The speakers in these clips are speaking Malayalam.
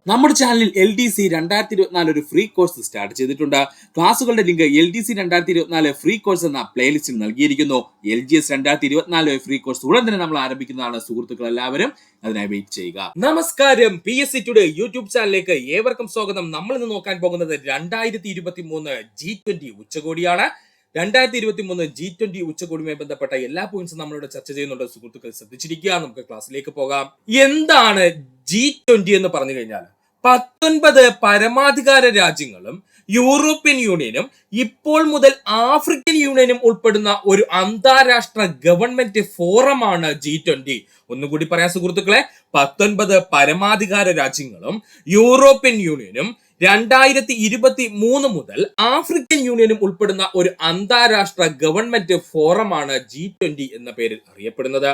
നമ്മുടെ ചാനലിൽ LDC 2024 ഒരു ഫ്രീ കോഴ്സ് സ്റ്റാർട്ട് ചെയ്തിട്ടുണ്ട്. ക്ലാസുകളുടെ ലിങ്ക് LDC 2024 ഫ്രീ കോഴ്സ് എന്ന പ്ലേലിസ്റ്റിൽ നൽകിയിരിക്കുന്നു. LGS 2024 ഫ്രീ കോഴ്സ് ഉടൻ തന്നെ നമ്മൾ ആരംഭിക്കുന്നതാണ്. സുഹൃത്തുക്കൾ എല്ലാവരും അതിനായി വെയിറ്റ് ചെയ്യുക. നമസ്കാരം, PSC ടുഡേ യൂട്യൂബ് ചാനലിലേക്ക് ഏവർക്കും സ്വാഗതം. നമ്മൾ ഇന്ന് നോക്കാൻ പോകുന്നത് 2023 G20 ഉച്ചകോടിയാണ്. 2023 G20 ഉച്ചകോടിയുമായി ബന്ധപ്പെട്ട എല്ലാ പോയിന്റ്സും നമ്മളിവിടെ ചർച്ച ചെയ്യുന്നുണ്ട്. സുഹൃത്തുക്കൾ ശ്രദ്ധിച്ചിരിക്കുക. നമുക്ക് ക്ലാസ്സിലേക്ക് പോകാം. എന്താണ് G20 എന്ന് പറഞ്ഞു കഴിഞ്ഞാൽ 19 പരമാധികാര രാജ്യങ്ങളും യൂറോപ്യൻ യൂണിയനും ഇപ്പോൾ മുതൽ ആഫ്രിക്കൻ യൂണിയനും ഉൾപ്പെടുന്ന ഒരു അന്താരാഷ്ട്ര ഗവൺമെന്റ് ഫോറമാണ് G20. ഒന്നുകൂടി പറയാം സുഹൃത്തുക്കളെ, 19 പരമാധികാര രാജ്യങ്ങളും യൂറോപ്യൻ യൂണിയനും 2023 മുതൽ ആഫ്രിക്കൻ യൂണിയനും ഉൾപ്പെടുന്ന ഒരു അന്താരാഷ്ട്ര ഗവൺമെന്റ് ഫോറമാണ് G20 എന്ന പേരിൽ അറിയപ്പെടുന്നത്.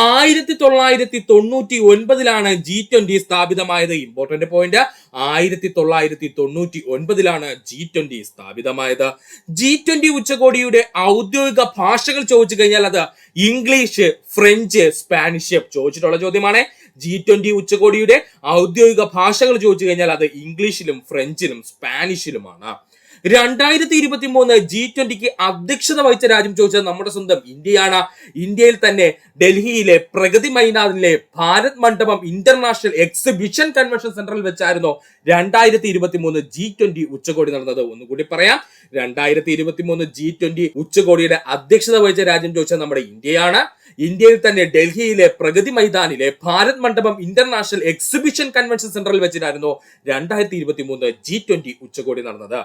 1999 G20 സ്ഥാപിതമായത്. ഇമ്പോർട്ടന്റ് പോയിന്റ്, 1999 G20 സ്ഥാപിതമായത്. G20 ഉച്ചകോടിയുടെ ഔദ്യോഗിക ഭാഷകൾ ചോദിച്ചു കഴിഞ്ഞാൽ അത് ഇംഗ്ലീഷ്, ഫ്രഞ്ച്, സ്പാനിഷ് ചോദിച്ചിട്ടുള്ള ചോദ്യമാണ്. G20 ഉച്ചകോടിയുടെ ഔദ്യോഗിക ഭാഷകൾ ചോദിച്ചു കഴിഞ്ഞാൽ അത് ഇംഗ്ലീഷിലും ഫ്രഞ്ചിലും സ്പാനിഷിലുമാണ്. 2023 G20 അധ്യക്ഷത വഹിച്ച രാജ്യം ചോദിച്ചത് നമ്മുടെ സ്വന്തം ഇന്ത്യയാണ്. ഇന്ത്യയിൽ തന്നെ ഡൽഹിയിലെ പ്രഗതി മൈതാനിലെ ഭാരത് മണ്ഡപം ഇന്റർനാഷണൽ എക്സിബിഷൻ കൺവെൻഷൻ സെന്ററിൽ വെച്ചായിരുന്നു 2023 G20 ഉച്ചകോടി നടന്നത്. ഒന്നുകൂടി പറയാം, 2023 G20 ഉച്ചകോടിയുടെ അധ്യക്ഷത വഹിച്ച രാജ്യം ചോദിച്ചത് നമ്മുടെ ഇന്ത്യയാണ്. ഇന്ത്യയിൽ തന്നെ ഡൽഹിയിലെ പ്രഗതി മൈതാനിലെ ഭാരത് മണ്ഡപം ഇന്റർനാഷണൽ എക്സിബിഷൻ കൺവെൻഷൻ സെന്ററിൽ വെച്ചിട്ടായിരുന്നു 2023 G20 ഉച്ചകോടി നടന്നത്.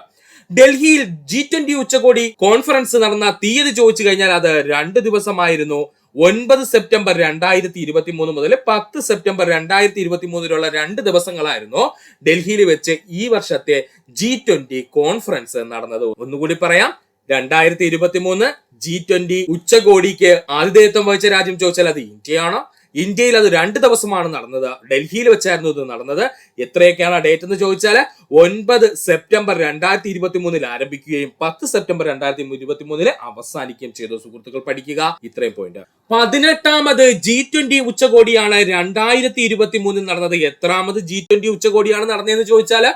ഡൽഹിയിൽ G20 ഉച്ചകോടി കോൺഫറൻസ് നടന്ന തീയതി ചോദിച്ചു കഴിഞ്ഞാൽ അത് 2 ദിവസമായിരുന്നു. 9 സെപ്റ്റംബർ 2023 മുതൽ 10 സെപ്റ്റംബർ 2023 2 ദിവസങ്ങളായിരുന്നു ഡൽഹിയിൽ വെച്ച് ഈ വർഷത്തെ G20 കോൺഫറൻസ് നടന്നത്. ഒന്നുകൂടി പറയാം, 2023 G20 ഉച്ചകോടിക്ക് ആതിഥേയത്വം വഹിച്ച രാജ്യം ചോദിച്ചാൽ അത് ഇന്ത്യയാണ്. ഇന്ത്യയിൽ അത് 2 ദിവസമാണ് നടന്നത്. ഡൽഹിയിൽ വെച്ചായിരുന്നു ഇത് നടന്നത്. എത്രയൊക്കെയാണ് ഡേറ്റ് എന്ന് ചോദിച്ചാൽ 9 സെപ്റ്റംബർ 2023 ആരംഭിക്കുകയും 10 സെപ്റ്റംബർ 2023 അവസാനിക്കുകയും ചെയ്തു. സുഹൃത്തുക്കൾ പഠിക്കുക ഇത്രയും പോയിന്റ്. 18ാമത് G20 ഉച്ചകോടിയാണ് 2023 നടന്നത്. എത്രാമത് G20 ഉച്ചകോടിയാണ് നടന്നതെന്ന് ചോദിച്ചാൽ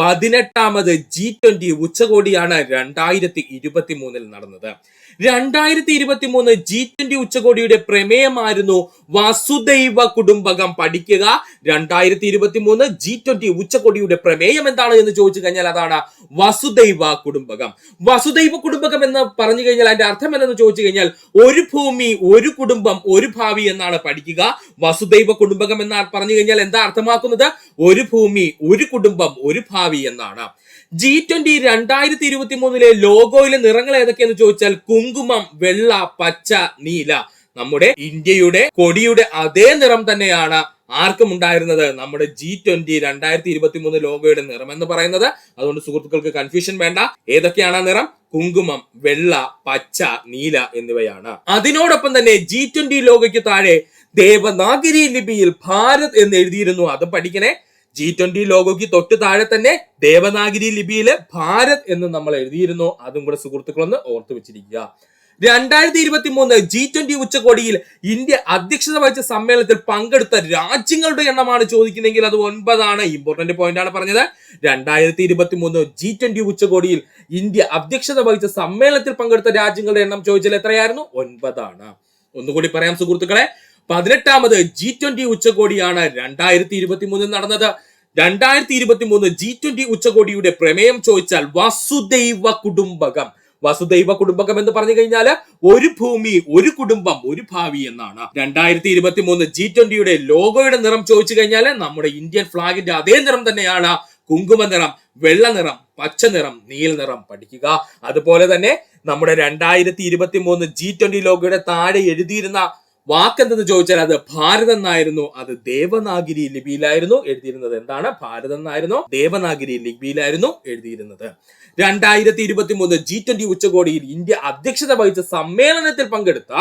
18ാമത് G20 ഉച്ചകോടിയാണ് 2023 നടന്നത്. 2023 G20 ഉച്ചകോടിയുടെ പ്രമേയമായിരുന്നു വസുദൈവ കുടുംബകം. പഠിക്കുക, 2023 G20 ഉച്ചകോടിയുടെ പ്രമേയം എന്താണ് എന്ന് ചോദിച്ചു കഴിഞ്ഞാൽ അതാണ് വസുദൈവ കുടുംബകം. വസുദൈവ കുടുംബകം എന്ന് പറഞ്ഞു കഴിഞ്ഞാൽ അതിന്റെ അർത്ഥം എന്തെന്ന് ചോദിച്ചു കഴിഞ്ഞാൽ ഒരു ഭൂമി, ഒരു കുടുംബം, ഒരു ഭാവി എന്നാണ്. പഠിക്കുക, വസുദൈവ കുടുംബകം എന്ന് പറഞ്ഞു കഴിഞ്ഞാൽ എന്താ അർത്ഥമാക്കുന്നത്? ഒരു ഭൂമി, ഒരു കുടുംബം, ഒരു ഭാവി എന്നാണ്. G20 2023 ലോഗോയിലെ നിറങ്ങൾ ഏതൊക്കെയെന്ന് ചോദിച്ചാൽ കുങ്കുമം, വെള്ള, പച്ച, നീല. നമ്മുടെ ഇന്ത്യയുടെ കൊടിയുടെ അതേ നിറം തന്നെയാണ് ആർക്കും ഉണ്ടായിരുന്നത്. നമ്മുടെ G20 2023 ലോഗോയുടെ നിറം എന്ന് പറയുന്നത്. അതുകൊണ്ട് സുഹൃത്തുക്കൾക്ക് കൺഫ്യൂഷൻ വേണ്ട. ഏതൊക്കെയാണ് ആ നിറം? കുങ്കുമം, വെള്ള, പച്ച, നീല എന്നിവയാണ്. അതിനോടൊപ്പം തന്നെ G20 ലോഗോയ്ക്ക് താഴെ ദേവനാഗരി ലിപിയിൽ ഭാരത് എന്ന് എഴുതിയിരുന്നു. അത് പഠിക്കണേ. G20 ലോഗോയ്ക്ക് തൊട്ട് താഴെ തന്നെ ദേവനാഗരി ലിപിയിൽ ഭാരത് എന്ന് നമ്മൾ എഴുതിയിരുന്നു. അതും കൂടെ സുഹൃത്തുക്കളൊന്ന് ഓർത്തു വെച്ചിരിക്കുക. 2023 G20 ഉച്ചകോടിയിൽ ഇന്ത്യ അധ്യക്ഷത വഹിച്ച സമ്മേളനത്തിൽ പങ്കെടുത്ത രാജ്യങ്ങളുടെ എണ്ണമാണ് ചോദിക്കുന്നതെങ്കിൽ അത് 9. ഇമ്പോർട്ടന്റ് പോയിന്റ് ആണ് പറഞ്ഞത്. 2023 G20 ഉച്ചകോടിയിൽ ഇന്ത്യ അധ്യക്ഷത വഹിച്ച സമ്മേളനത്തിൽ പങ്കെടുത്ത രാജ്യങ്ങളുടെ എണ്ണം ചോദിച്ചാൽ എത്രയായിരുന്നു? 9. ഒന്നുകൂടി പറയാം സുഹൃത്തുക്കളെ, 18ാമത് G20 ഉച്ചകോടിയാണ് 2023 നടന്നത്. 2023 G20 ഉച്ചകോടിയുടെ പ്രമേയം ചോദിച്ചാൽ വസുദൈവ കുടുംബകം. വസുദൈവ കുടുംബകം എന്ന് പറഞ്ഞു കഴിഞ്ഞാൽ ഒരു ഭൂമി, ഒരു കുടുംബം, ഒരു ഭാവി എന്നാണ്. 2023 G20 ലോഗോയുടെ നിറം ചോദിച്ചു കഴിഞ്ഞാൽ നമ്മുടെ ഇന്ത്യൻ ഫ്ലാഗിന്റെ അതേ നിറം തന്നെയാണ്. കുങ്കുമ നിറം, വെള്ള നിറം, പച്ച നിറം, നീല നിറം. പഠിക്കുക. അതുപോലെ തന്നെ നമ്മുടെ 2023 G20 ലോഗോയുടെ താഴെ എഴുതിയിരുന്ന വാക്കെന്തെന്ന് ചോദിച്ചാൽ അത് ഭാരത് എന്നായിരുന്നു. അത് ദേവനാഗരി ലിപിയിലായിരുന്നു എഴുതിയിരുന്നത്. എന്താണ്? ഭാരത് എന്നായിരുന്നു, ദേവനാഗരി ലിപിയിലായിരുന്നു എഴുതിയിരുന്നത്. 2023 G20 ഉച്ചകോടിയിൽ ഇന്ത്യ അധ്യക്ഷത വഹിച്ച സമ്മേളനത്തിൽ പങ്കെടുത്ത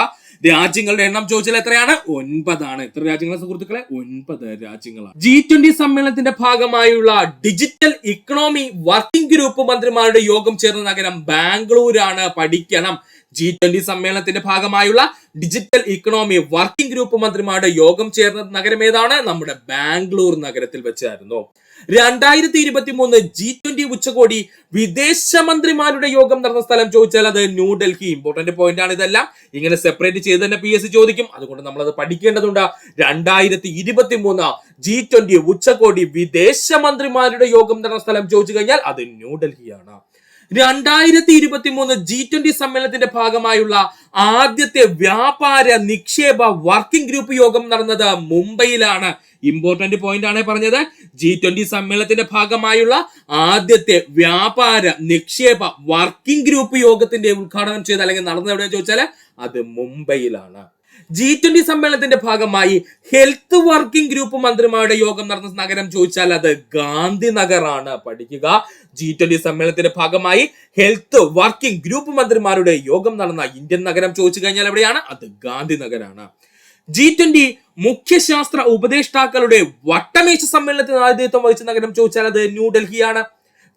രാജ്യങ്ങളുടെ എണ്ണം ചോദിച്ചാൽ എത്രയാണ്? 9. എത്ര രാജ്യങ്ങളാണ് സുഹൃത്തുക്കളെ? 9 രാജ്യങ്ങളാണ്. G20 സമ്മേളനത്തിന്റെ ഭാഗമായുള്ള ഡിജിറ്റൽ ഇക്കണോമി വർക്കിംഗ് ഗ്രൂപ്പ് മന്ത്രിമാരുടെ യോഗം ചേർന്ന നഗരം ബാംഗ്ലൂരാണ്. പഠിക്കണം. G20 സമ്മേളനത്തിന്റെ ഭാഗമായുള്ള ഡിജിറ്റൽ ഇക്കണോമി വർക്കിംഗ് ഗ്രൂപ്പ് മന്ത്രിമാരുടെ യോഗം ചേർന്ന നഗരം ഏതാണ്? നമ്മുടെ ബാംഗ്ലൂർ നഗരത്തിൽ വെച്ചായിരുന്നു. 2023 G20 ഉച്ചകോടി വിദേശമന്ത്രിമാരുടെ യോഗം നടന്ന സ്ഥലം ചോദിച്ചാൽ അത് ന്യൂഡൽഹി. ഇമ്പോർട്ടന്റ് പോയിന്റ് ആണ് ഇതെല്ലാം. ഇങ്ങനെ സെപ്പറേറ്റ് ചെയ്ത് തന്നെ PSC ചോദിക്കും. അതുകൊണ്ട് നമ്മൾ അത് പഠിക്കേണ്ടതുണ്ട്. 2023 G20 ഉച്ചകോടി വിദേശമന്ത്രിമാരുടെ യോഗം നടന്ന സ്ഥലം ചോദിച്ചു കഴിഞ്ഞാൽ അത് ന്യൂഡൽഹിയാണ്. 2023 G20 സമ്മേളനത്തിന്റെ ഭാഗമായുള്ള ആദ്യത്തെ വ്യാപാര നിക്ഷേപ വർക്കിംഗ് ഗ്രൂപ്പ് യോഗം നടന്നത് മുംബൈയിലാണ്. ഇമ്പോർട്ടന്റ് പോയിന്റ് ആണ് പറഞ്ഞത്. G20 സമ്മേളനത്തിന്റെ ഭാഗമായുള്ള ആദ്യത്തെ വ്യാപാര നിക്ഷേപ വർക്കിംഗ് ഗ്രൂപ്പ് യോഗത്തിന്റെ ഉദ്ഘാടനം ചെയ്ത് അല്ലെങ്കിൽ നടന്നത് എവിടെയാണെന്ന് ചോദിച്ചാൽ അത് മുംബൈയിലാണ്. G20 സമ്മേളനത്തിന്റെ ഭാഗമായി ഹെൽത്ത് വർക്കിംഗ് ഗ്രൂപ്പ് മന്ത്രിമാരുടെ യോഗം നടന്ന നഗരം ചോദിച്ചാൽ അത് ഗാന്ധിനഗർ ആണ്. പഠിക്കുക. G20 സമ്മേളനത്തിന്റെ ഭാഗമായി ഹെൽത്ത് വർക്കിംഗ് ഗ്രൂപ്പ് മന്ത്രിമാരുടെ യോഗം നടന്ന ഇന്ത്യൻ നഗരം ചോദിച്ചു കഴിഞ്ഞാൽ എവിടെയാണ്? അത് ഗാന്ധിനഗറാണ്. G20 മുഖ്യശാസ്ത്ര ഉപദേഷ്ടാക്കളുടെ വട്ടമേശ സമ്മേളനത്തിന് ആതിഥ്യം വഹിച്ച നഗരം ചോദിച്ചാൽ അത് ന്യൂഡൽഹിയാണ്.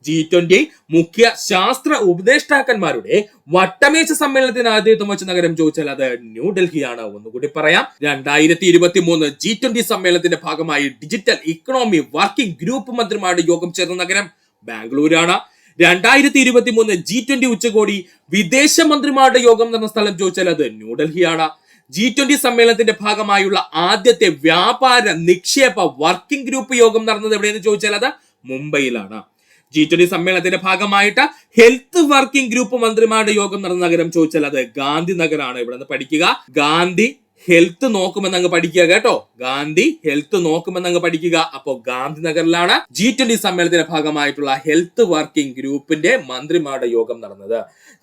G20 മുഖ്യ ശാസ്ത്ര ഉപദേഷ്ടാക്കന്മാരുടെ വട്ടമേശ സമ്മേളനത്തിന് ആതിഥ്യം വഹിച്ച നഗരം ചോദിച്ചാൽ അത് ന്യൂഡൽഹിയാണ്. ഒന്നുകൂടി പറയാം. 2023 G20 സമ്മേളനത്തിന്റെ ഭാഗമായി ഡിജിറ്റൽ ഇക്കണോമി വർക്കിംഗ് ഗ്രൂപ്പ് മന്ത്രിമാരുടെ യോഗം ചേർന്ന നഗരം ബാംഗ്ലൂരാണ്. 2023 G20 ഉച്ചകോടി വിദേശമന്ത്രിമാരുടെ യോഗം നടന്ന സ്ഥലം ചോദിച്ചാൽ അത് ന്യൂഡൽഹിയാണ്. G20 സമ്മേളനത്തിന്റെ ഭാഗമായുള്ള ആദ്യത്തെ വ്യാപാര നിക്ഷേപ വർക്കിംഗ് ഗ്രൂപ്പ് യോഗം നടന്നത് എവിടെയെന്ന് ചോദിച്ചാൽ അത് മുംബൈയിലാണ്. G20 സമ്മേളനത്തിന്റെ ഭാഗമായിട്ട് ഹെൽത്ത് വർക്കിംഗ് ഗ്രൂപ്പ് മന്ത്രിമാരുടെ യോഗം നടന്ന നഗരം ചോദിച്ചാൽ അത് ഗാന്ധിനഗറാണ്. ഇവിടെ നിന്ന് പഠിക്കുക. ഗാന്ധി ഹെൽത്ത് നോക്കുമെന്നങ്ങ് പഠിക്കുക കേട്ടോ. ഗാന്ധി ഹെൽത്ത് നോക്കുമെന്നങ്ങ് പഠിക്കുക. അപ്പോ ഗാന്ധിനഗറിലാണ് G20 സമ്മേളനത്തിന്റെ ഭാഗമായിട്ടുള്ള ഹെൽത്ത് വർക്കിംഗ് ഗ്രൂപ്പിന്റെ മന്ത്രിമാരുടെ യോഗം നടന്നത്.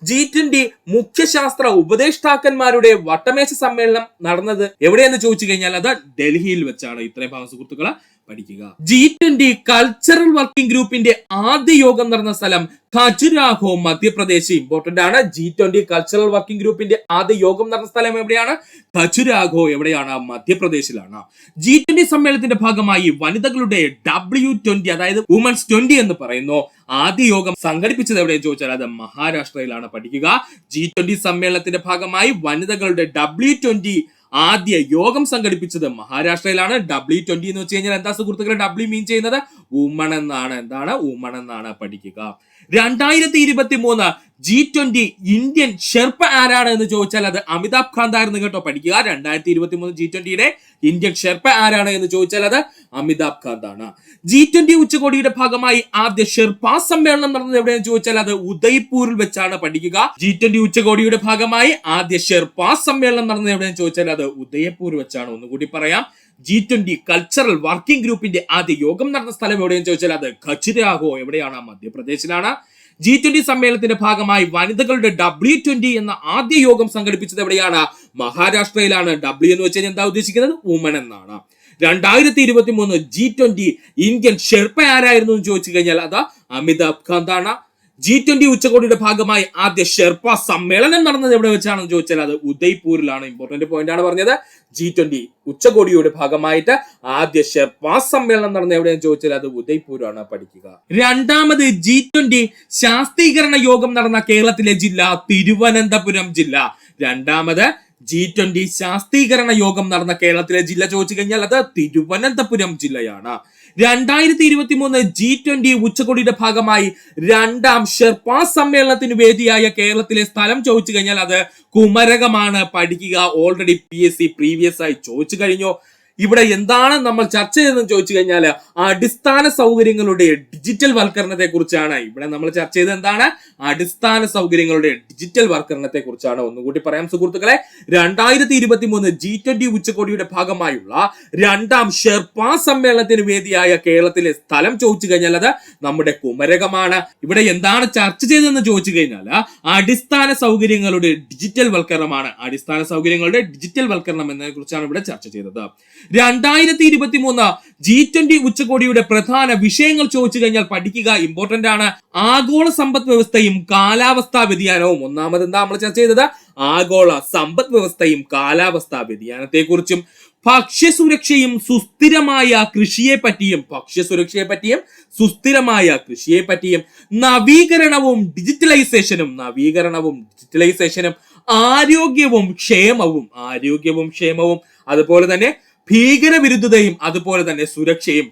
G20 മുഖ്യശാസ്ത്ര ഉപദേഷ്ടാക്കന്മാരുടെ വട്ടമേശ സമ്മേളനം നടന്നത് എവിടെയെന്ന് ചോദിച്ചു കഴിഞ്ഞാൽ അത് ഡൽഹിയിൽ വെച്ചാണ്. ഇത്രയും ഭാഗം സുഹൃത്തുക്കളെ പഠിക്കുക. G20 കൾച്ചറൽ വർക്കിംഗ് ഗ്രൂപ്പിന്റെ ആദ്യ യോഗം നടന്ന സ്ഥലം ഖജുരാഹോ മധ്യപ്രദേശ്. ഇമ്പോർട്ടന്റ് ആണ്. G20 കൾച്ചറൽ വർക്കിംഗ് ഗ്രൂപ്പിന്റെ ആദ്യ യോഗം നടന്ന സ്ഥലം എവിടെയാണ്? ഖജുരാഹോ എവിടെയാണ്? മധ്യപ്രദേശിലാണ്. G20 സമ്മേളനത്തിന്റെ ഭാഗമായി വനിതകളുടെ W20 അതായത് വുമൻസ് 20 എന്ന് പറയുന്നു ആദ്യ യോഗം സംഘടിപ്പിച്ചത് എവിടെയെന്ന് ചോദിച്ചാൽ അത് മഹാരാഷ്ട്രയിലാണ്. പഠിക്കുക. G20 സമ്മേളനത്തിന്റെ ഭാഗമായി വനിതകളുടെ W20 ആദ്യ യോഗം സംഘടിപ്പിച്ചത് മഹാരാഷ്ട്രയിലാണ്. W20 എന്ന് വെച്ച് കഴിഞ്ഞാൽ എന്താ സുഹൃത്തുക്കളെ? W മീൻ ചെയ്യുന്നത് വുമൺ എന്നാണ്. എന്താണ്? വുമൺ എന്നാണ്. പഠിക്കുക. 2023 G20 ഇന്ത്യൻ ഷെർപ്പ ആരാണ് എന്ന് ചോദിച്ചാൽ അത് അമിതാഭ് കാന്ത് ആയിരുന്നു കേട്ടോ. പഠിക്കുക. 2023 G20യുടെ ഇന്ത്യൻ ഷെർപ്പ ആരാണ് എന്ന് ചോദിച്ചാൽ അത് അമിതാഭ് കാന്ത് ആണ്. G20 ഉച്ചകോടിയുടെ ഭാഗമായി ആദ്യ ഷെർപ്പ സമ്മേളനം നടന്നത് എവിടെയെന്ന് ചോദിച്ചാൽ അത് ഉദയ്പൂരിൽ വെച്ചാണ്. പഠിക്കുക. G20 ഉച്ചകോടിയുടെ ഭാഗമായി ആദ്യ ഷെർപ്പ സമ്മേളനം നടന്നത് എവിടെയെന്ന് ചോദിച്ചാൽ അത് ഉദയ്പൂർ വെച്ചാണ്. ഒന്നുകൂടി പറയാം. G20 കൾച്ചറൽ വർക്കിംഗ് ഗ്രൂപ്പിന്റെ ആദ്യ യോഗം നടന്ന സ്ഥലം എവിടെയെന്ന് ചോദിച്ചാൽ അത് ഖജുരാഹോ എവിടെയാണ്? മധ്യപ്രദേശിലാണ്. G20 സമ്മേളനത്തിന്റെ ഭാഗമായി വനിതകളുടെ W20 എന്ന ആദ്യ യോഗം സംഘടിപ്പിച്ചത് എവിടെയാണ്? മഹാരാഷ്ട്രയിലാണ്. W എന്ന് വെച്ചാൽ എന്താ ഉദ്ദേശിക്കുന്നത്? വുമൺ എന്നാണ്. 2023 G20 ഇന്ത്യൻ ഷെർപ്പ ആരായിരുന്നു എന്ന് ചോദിച്ചു കഴിഞ്ഞാൽ അത് അമിതാഭ് കാന്ത് ആണ്. G20 ഉച്ചകോടിയുടെ ഭാഗമായി ആദ്യ ഷെർപ്പ സമ്മേളനം നടന്നത് എവിടെ വെച്ചാണെന്ന് ചോദിച്ചാൽ അത് ഉദയ്പൂരിലാണ്. ഇമ്പോർട്ടന്റ് പോയിന്റ് ആണ് പറഞ്ഞത്. G20 ഉച്ചകോടിയുടെ ഭാഗമായിട്ട് ആദ്യ ഷെർപ്പ സമ്മേളനം നടന്നത് എവിടെയെന്ന് ചോദിച്ചാൽ അത് ഉദയ്പൂരാണ്. പഠിക്കുക. രണ്ടാമത് G20 ശാസ്ത്രീകരണ യോഗം നടന്ന കേരളത്തിലെ ജില്ല തിരുവനന്തപുരം ജില്ല. രണ്ടാമത് G20 ശാസ്ത്രീകരണ യോഗം നടന്ന കേരളത്തിലെ ജില്ല ചോദിച്ചു കഴിഞ്ഞാൽ അത് തിരുവനന്തപുരം ജില്ലയാണ്. 2023 G20 ഉച്ചകോടിയുടെ ഭാഗമായി രണ്ടാം ഷെർപ്പ സമ്മേളനത്തിന് വേദിയായ കേരളത്തിലെ സ്ഥലം ചോദിച്ചു കഴിഞ്ഞാൽ അത് കുമരകമാണ്. പഠിക്കുക. ഓൾറെഡി PSC പ്രീവിയസ് ആയി ചോദിച്ചു കഴിഞ്ഞു. ഇവിടെ എന്താണ് നമ്മൾ ചർച്ച ചെയ്തതെന്ന് ചോദിച്ചു കഴിഞ്ഞാൽ അടിസ്ഥാന സൗകര്യങ്ങളുടെ ഡിജിറ്റൽ വൽക്കരണത്തെ കുറിച്ചാണ്. ഇവിടെ നമ്മൾ ചർച്ച ചെയ്തത് എന്താണ്? അടിസ്ഥാന സൗകര്യങ്ങളുടെ ഡിജിറ്റൽ വൽക്കരണത്തെ കുറിച്ചാണ്. ഒന്നുകൂടി പറയാം സുഹൃത്തുക്കളെ. 2023 G20 ഉച്ചകോടിയുടെ ഭാഗമായുള്ള രണ്ടാം ഷെർപ്പ സമ്മേളനത്തിന് വേദിയായ കേരളത്തിലെ സ്ഥലം ചോദിച്ചു കഴിഞ്ഞാൽ അത് നമ്മുടെ കുമരകമാണ്. ഇവിടെ എന്താണ് ചർച്ച ചെയ്തതെന്ന് ചോദിച്ചു കഴിഞ്ഞാൽ അടിസ്ഥാന സൗകര്യങ്ങളുടെ ഡിജിറ്റൽ വൽക്കരണമാണ്. അടിസ്ഥാന സൗകര്യങ്ങളുടെ ഡിജിറ്റൽ വൽക്കരണം എന്നതിനെ കുറിച്ചാണ് ഇവിടെ ചർച്ച ചെയ്തത്. 2023 G20 ഉച്ചകോടിയുടെ പ്രധാന വിഷയങ്ങൾ ചോദിച്ചു കഴിഞ്ഞാൽ പഠിക്കുക. ഇമ്പോർട്ടന്റ് ആണ്. ആഗോള സമ്പദ് വ്യവസ്ഥയും കാലാവസ്ഥാ വ്യതിയാനവും. ഒന്നാമത് എന്താ നമ്മൾ ചർച്ച ചെയ്തത്? ആഗോള സമ്പദ് വ്യവസ്ഥയും കാലാവസ്ഥാ വ്യതിയാനത്തെ കുറിച്ചും ഭക്ഷ്യസുരക്ഷയും സുസ്ഥിരമായ കൃഷിയെ പറ്റിയും സുസ്ഥിരമായ കൃഷിയെ പറ്റിയും നവീകരണവും ഡിജിറ്റലൈസേഷനും ആരോഗ്യവും ക്ഷേമവും അതുപോലെ തന്നെ ഭീകരവിരുദ്ധതയും അതുപോലെ തന്നെ സുരക്ഷയും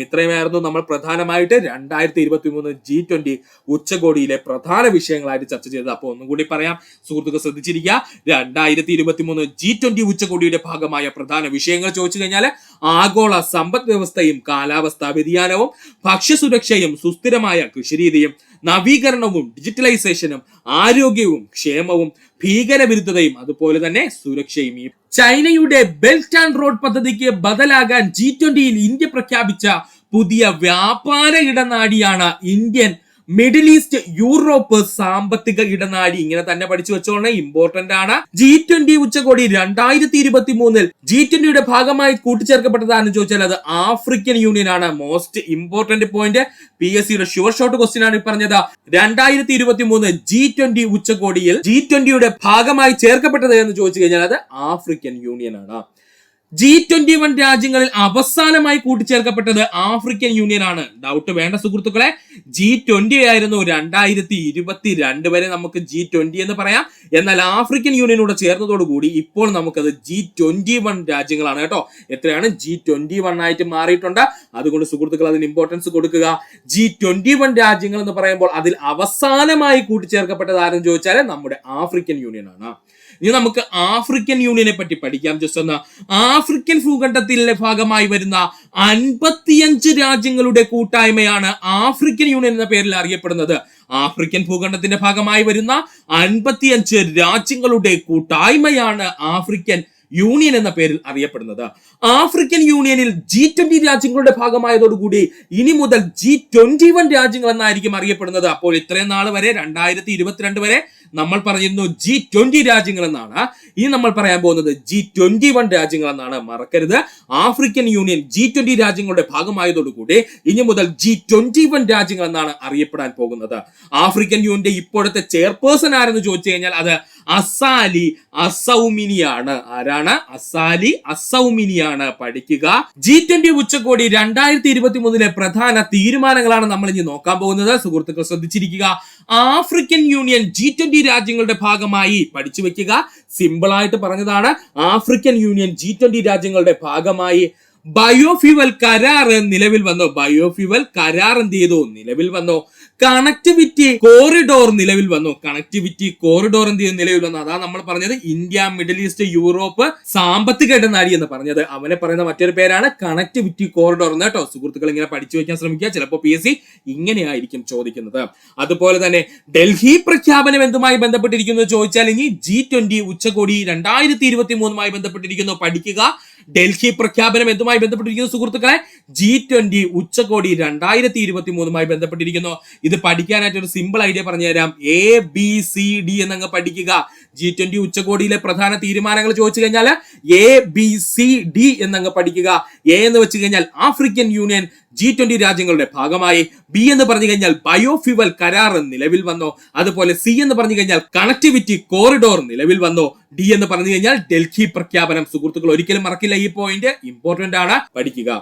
ഇത്രയുമായിരുന്നു നമ്മൾ പ്രധാനമായിട്ട് 2023 G20 ഉച്ചകോടിയിലെ പ്രധാന വിഷയങ്ങളായിട്ട് ചർച്ച ചെയ്തത്. അപ്പോൾ ഒന്നും കൂടി പറയാം, സുഹൃത്തുക്കൾ ശ്രദ്ധിച്ചിരിക്കുക. 2023 G20 ഉച്ചകോടിയുടെ ഭാഗമായ പ്രധാന വിഷയങ്ങൾ ചോദിച്ചു കഴിഞ്ഞാൽ ആഗോള സമ്പദ് വ്യവസ്ഥയും കാലാവസ്ഥാ വ്യതിയാനവും ഭക്ഷ്യസുരക്ഷയും സുസ്ഥിരമായ കൃഷിരീതിയും നവീകരണവും ഡിജിറ്റലൈസേഷനും ആരോഗ്യവും ക്ഷേമവും ഭീകരവിരുദ്ധതയും അതുപോലെ തന്നെ സുരക്ഷയും. ചൈനയുടെ ബെൽറ്റ് ആൻഡ് റോഡ് പദ്ധതിക്ക് ബദലാകാൻ G20യിൽ ഇന്ത്യ പ്രഖ്യാപിച്ച പുതിയ വ്യാപാര ഇടനാഴിയാണ് ഇന്ത്യൻ മിഡിൽ ഈസ്റ്റ് യൂറോപ്പ് സാമ്പത്തിക ഇടനാഴി. ഇങ്ങനെ തന്നെ പഠിച്ചു വെച്ചോളണം, ഇമ്പോർട്ടന്റ് ആണ്. G20 ഉച്ചകോടി 2023 G20യുടെ ഭാഗമായി കൂട്ടിച്ചേർക്കപ്പെട്ടതാണെന്ന് ചോദിച്ചാൽ അത് ആഫ്രിക്കൻ യൂണിയൻ ആണ്. മോസ്റ്റ് ഇമ്പോർട്ടന്റ് പോയിന്റ്, PSCയുടെ ഷുവർ ഷോട്ട് ക്വസ്റ്റ്യൻ ആണ് പറഞ്ഞത്. 2023 G20 ഉച്ചകോടിയിൽ G20യുടെ ഭാഗമായി ചേർക്കപ്പെട്ടത് എന്ന് ചോദിച്ചു കഴിഞ്ഞാൽ അത് ആഫ്രിക്കൻ യൂണിയൻ ആണ്. G21 രാജ്യങ്ങളിൽ അവസാനമായി കൂട്ടിച്ചേർക്കപ്പെട്ടത് ആഫ്രിക്കൻ യൂണിയൻ ആണ്. ഡൗട്ട് വേണ്ട സുഹൃത്തുക്കളെ, G20 ആയിരുന്നു 2022 വരെ നമുക്ക് G20 എന്ന് പറയാം. എന്നാൽ ആഫ്രിക്കൻ യൂണിയനോട് ചേർന്നതോടുകൂടി ഇപ്പോൾ നമുക്കത് G21 രാജ്യങ്ങളാണ് കേട്ടോ. എത്രയാണ്? G21 ആയിട്ട് മാറിയിട്ടുണ്ട്. അതുകൊണ്ട് സുഹൃത്തുക്കൾ അതിന് ഇമ്പോർട്ടൻസ് കൊടുക്കുക. G21 രാജ്യങ്ങൾ എന്ന് പറയുമ്പോൾ അതിൽ അവസാനമായി കൂട്ടിച്ചേർക്കപ്പെട്ടത് ആരെന്ന് ചോദിച്ചാൽ നമ്മുടെ ആഫ്രിക്കൻ യൂണിയൻ ആണ്. ഇനി നമുക്ക് ആഫ്രിക്കൻ യൂണിയനെ പറ്റി പഠിക്കാം. ജസ്റ്റ് ഒന്ന്, ആഫ്രിക്കൻ ഭൂഖണ്ഡത്തിലെ ഭാഗമായി വരുന്ന 55 രാജ്യങ്ങളുടെ കൂട്ടായ്മയാണ് ആഫ്രിക്കൻ യൂണിയൻ എന്ന പേരിൽ അറിയപ്പെടുന്നത്. ആഫ്രിക്കൻ ഭൂഖണ്ഡത്തിന്റെ ഭാഗമായി വരുന്ന 55 രാജ്യങ്ങളുടെ കൂട്ടായ്മയാണ് ആഫ്രിക്കൻ യൂണിയൻ എന്ന പേരിൽ അറിയപ്പെടുന്നത്. ആഫ്രിക്കൻ യൂണിയനിൽ G20 രാജ്യങ്ങളുടെ ഭാഗമായതോടുകൂടി ഇനി മുതൽ G21 രാജ്യങ്ങൾ എന്നായിരിക്കും അറിയപ്പെടുന്നത്. അപ്പോൾ ഇത്രയും നാൾ വരെ 2022 വരെ നമ്മൾ പറഞ്ഞിരുന്നു G20 രാജ്യങ്ങൾ എന്നാണ്. ഇനി നമ്മൾ പറയാൻ പോകുന്നത് G21 രാജ്യങ്ങൾ എന്നാണ്. മറക്കരുത്, ആഫ്രിക്കൻ യൂണിയൻ G20 രാജ്യങ്ങളുടെ ഭാഗമായതോടുകൂടി ഇനി മുതൽ G21 രാജ്യങ്ങൾ എന്നാണ് അറിയപ്പെടാൻ പോകുന്നത്. ആഫ്രിക്കൻ യൂണിയന്റെ ഇപ്പോഴത്തെ ചെയർപേഴ്സൺ ആരെന്ന് ചോദിച്ചു കഴിഞ്ഞാൽ അത് അസാലി അസൗമിനിയാണ്. ആരാണ്? അസാലി അസൗമിനിയാണ്. പഠിക്കുക. G20 ഉച്ചകോടി 2023 പ്രധാന തീരുമാനങ്ങളാണ് നമ്മൾ ഇനി നോക്കാൻ പോകുന്നത്. സുഹൃത്തുക്കൾ ശ്രദ്ധിച്ചിരിക്കുക. ആഫ്രിക്കൻ യൂണിയൻ G20 രാജ്യങ്ങളുടെ ഭാഗമായി പഠിച്ചു വെക്കുക. സിമ്പിൾ ആയിട്ട് പറഞ്ഞതാണ്. ആഫ്രിക്കൻ യൂണിയൻ G20 രാജ്യങ്ങളുടെ ഭാഗമായി ബയോഫ്യൂവൽ കരാർ നിലവിൽ വന്നു. ബയോഫ്യൂവൽ കരാർ എന്ത് ചെയ്തു? നിലവിൽ വന്നു. കണക്ടിവിറ്റി കോറിഡോർ നിലവിൽ വന്നു. കണക്ടിവിറ്റി കോറിഡോർ എന്ത് ചെയ്തു? നിലവിൽ വന്നു. അതാണ് നമ്മൾ പറഞ്ഞത് ഇന്ത്യ മിഡിൽ ഈസ്റ്റ് യൂറോപ്പ് സാമ്പത്തിക ഇടനാഴി എന്ന് പറഞ്ഞത്. അവനെ പറയുന്ന മറ്റൊരു പേരാണ് കണക്ടിവിറ്റി കോറിഡോർ എന്ന് കേട്ടോ. സുഹൃത്തുക്കൾ ഇങ്ങനെ പഠിച്ചു വെക്കാൻ ശ്രമിക്കുക. ചിലപ്പോൾ PSC ഇങ്ങനെയായിരിക്കും ചോദിക്കുന്നത്. അതുപോലെ തന്നെ ഡൽഹി പ്രഖ്യാപനം എന്തുമായി ബന്ധപ്പെട്ടിരിക്കുന്നു ചോദിച്ചാൽ ഇനി G20 ഉച്ചകോടി 2023 ബന്ധപ്പെട്ടിരിക്കുന്നു. പഠിക്കുക. ഡൽഹി പ്രഖ്യാപനം എന്തുമായി ബന്ധപ്പെട്ടിരിക്കുന്നു സുഹൃത്തുക്കളെ? G20 ഉച്ചകോടി 2023 ബന്ധപ്പെട്ടിരിക്കുന്നു. ഇത് പഠിക്കാനായിട്ട് ഒരു സിമ്പിൾ ഐഡിയ പറഞ്ഞു തരാം. ABCD എന്നങ്ങ് പഠിക്കുക. G20 ഉച്ചകോടിയിലെ പ്രധാന തീരുമാനങ്ങൾ ചോദിച്ചു കഴിഞ്ഞാൽ ABCD എന്നങ്ങ് പഠിക്കുക. A എന്ന് വെച്ച് കഴിഞ്ഞാൽ ആഫ്രിക്കൻ യൂണിയൻ G20 രാജ്യങ്ങളുടെ ഭാഗമായി, B എന്ന് പറഞ്ഞു കഴിഞ്ഞാൽ ബയോഫ്യൂവൽ കരാർ നിലവിൽ വന്നു. അതുപോലെ C എന്ന് പറഞ്ഞു കഴിഞ്ഞാൽ കണക്ടിവിറ്റി കോറിഡോർ നിലവിൽ വന്നു. D എന്ന് പറഞ്ഞു കഴിഞ്ഞാൽ ഡൽഹി പ്രഖ്യാപനം. സുഹൃത്തുക്കൾ ഒരിക്കലും മറക്കില്ല, ഈ പോയിന്റ് ഇമ്പോർട്ടന്റ് ആണ്, പഠിക്കുക.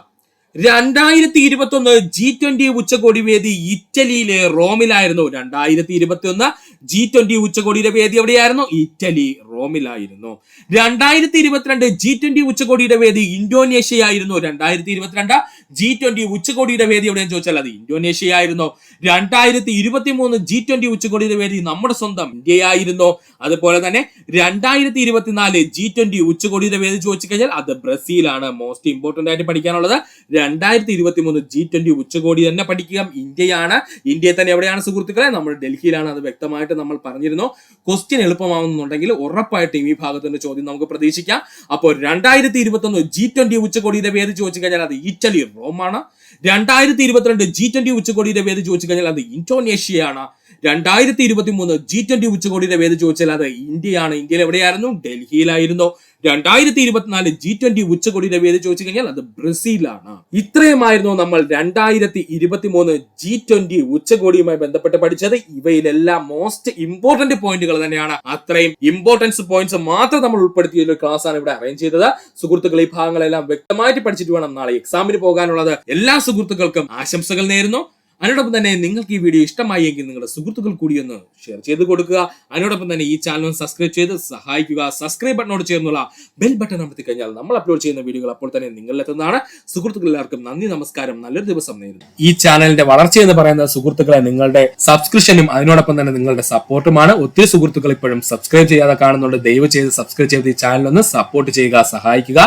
2021 G20 ഉച്ചകോടി വേദി ഇറ്റലിയിലെ റോമിലായിരുന്നു. 2021 G20 ഉച്ചകോടിയുടെ വേദി എവിടെയായിരുന്നു? ഇറ്റലി, റോമിലായിരുന്നു. 2022 G20 ഉച്ചകോടിയുടെ വേദി ഇന്തോനേഷ്യയായിരുന്നു. 2022 G20 ഉച്ചകോടിയുടെ വേദി എവിടെയെന്ന് ചോദിച്ചാൽ അത് ഇന്തോനേഷ്യയായിരുന്നു. 2023 G20 ഉച്ചകോടിയുടെ വേദി നമ്മുടെ സ്വന്തം ഇന്ത്യയായിരുന്നു. അതുപോലെ തന്നെ 2024 G20 ഉച്ചകോടിയുടെ വേദി ചോദിച്ചു കഴിഞ്ഞാൽ അത് ബ്രസീലാണ്. മോസ്റ്റ് ഇമ്പോർട്ടന്റ് ആയിട്ട് പഠിക്കാനുള്ളത് 2023 G20 ഉച്ചകോടി തന്നെ പഠിക്കുക. ഇന്ത്യയാണ്. ഇന്ത്യയെ തന്നെ എവിടെയാണ് സുഹൃത്തുക്കളെ? നമ്മൾ ഡൽഹിയിലാണ്. അത് വ്യക്തമായിട്ട് നമ്മൾ പറഞ്ഞിരുന്നു. ക്വസ്റ്റ്യൻ എളുപ്പമാവുന്നുണ്ടെങ്കിൽ ഉറപ്പായിട്ടും ഈ ഭാഗത്തിന്റെ ചോദ്യം നമുക്ക് പ്രതീക്ഷിക്കാം. അപ്പോൾ 2021 G20 ഉച്ചകോടിയുടെ വേദി ചോദിച്ചു കഴിഞ്ഞാൽ അത് ഇറ്റലി, റോമാണ്. 2022 G20 ഉച്ചകോടിയുടെ വേദി ചോദിച്ചു കഴിഞ്ഞാൽ അത് ഇന്തോനേഷ്യയാണ്. 2023 G20 ഉച്ചകോടിയുടെ വേദി ചോദിച്ചാൽ അത് ഇന്ത്യയാണ്. ഇന്ത്യയിൽ എവിടെയായിരുന്നു? ഡൽഹിയിലായിരുന്നു. 2024 G20 ഉച്ചകോടിയുടെ വേദി ചോദിച്ചു കഴിഞ്ഞാൽ അത് ബ്രസീലാണ്. ഇത്രയുമായിരുന്നു നമ്മൾ 2023 G20 ഉച്ചകോടിയുമായി ബന്ധപ്പെട്ട് പഠിച്ചത്. ഇവയിലെല്ലാം മോസ്റ്റ് ഇമ്പോർട്ടന്റ് പോയിന്റുകൾ തന്നെയാണ്. അത്രയും ഇമ്പോർട്ടൻസ് പോയിന്റ്സ് മാത്രം നമ്മൾ ഉൾപ്പെടുത്തിയ ഒരു ക്ലാസ് ആണ് ഇവിടെ അറേഞ്ച് ചെയ്തത്. സുഹൃത്തുക്കൾ ഈ ഭാഗങ്ങളെല്ലാം വ്യക്തമായിട്ട് പഠിച്ചിട്ട് വേണം നാളെ എക്സാമിന് പോകാനുള്ളത്. എല്ലാ സുഹൃത്തുക്കൾക്കും ആശംസകൾ നേരുന്നു. അതിനോടൊപ്പം തന്നെ നിങ്ങൾക്ക് ഈ വീഡിയോ ഇഷ്ടമായി എങ്കിൽ നിങ്ങളുടെ സുഹൃത്തുക്കൾ കൂടി ഒന്ന് ഷെയർ ചെയ്ത് കൊടുക്കുക. അതിനോടൊപ്പം തന്നെ ഈ ചാനൽ സബ്സ്ക്രൈബ് ചെയ്ത് സഹായിക്കുക. സബ്സ്ക്രൈബ് ബട്ടനോട് ചേർന്നുള്ള ബെൽ ബട്ടൺ അമർത്തി കഴിഞ്ഞാൽ നമ്മൾ അപ്ലോഡ് ചെയ്യുന്ന വീഡിയോകൾ അപ്പോൾ തന്നെ നിങ്ങളിലെത്തുന്നതാണ്. സുഹൃത്തുക്കൾ എല്ലാവർക്കും നന്ദി, നമസ്കാരം, നല്ലൊരു ദിവസം നേരുന്നു. ഈ ചാനലിന്റെ വളർച്ച എന്ന് പറയുന്ന സുഹൃത്തുക്കളെ നിങ്ങളുടെ സബ്സ്ക്രിപ്ഷനും അതിനോടൊപ്പം തന്നെ നിങ്ങളുടെ സപ്പോർട്ടുമാണ്. ഒത്തിരി സുഹൃത്തുക്കൾ ഇപ്പോഴും സബ്സ്ക്രൈബ് ചെയ്യാതെ കാണുന്നുണ്ട്. ദയവ് ചെയ്ത് സബ്സ്ക്രൈബ് ചെയ്ത് ഈ ചാനൽ ഒന്ന് സപ്പോർട്ട് ചെയ്യുക, സഹായിക്കുക.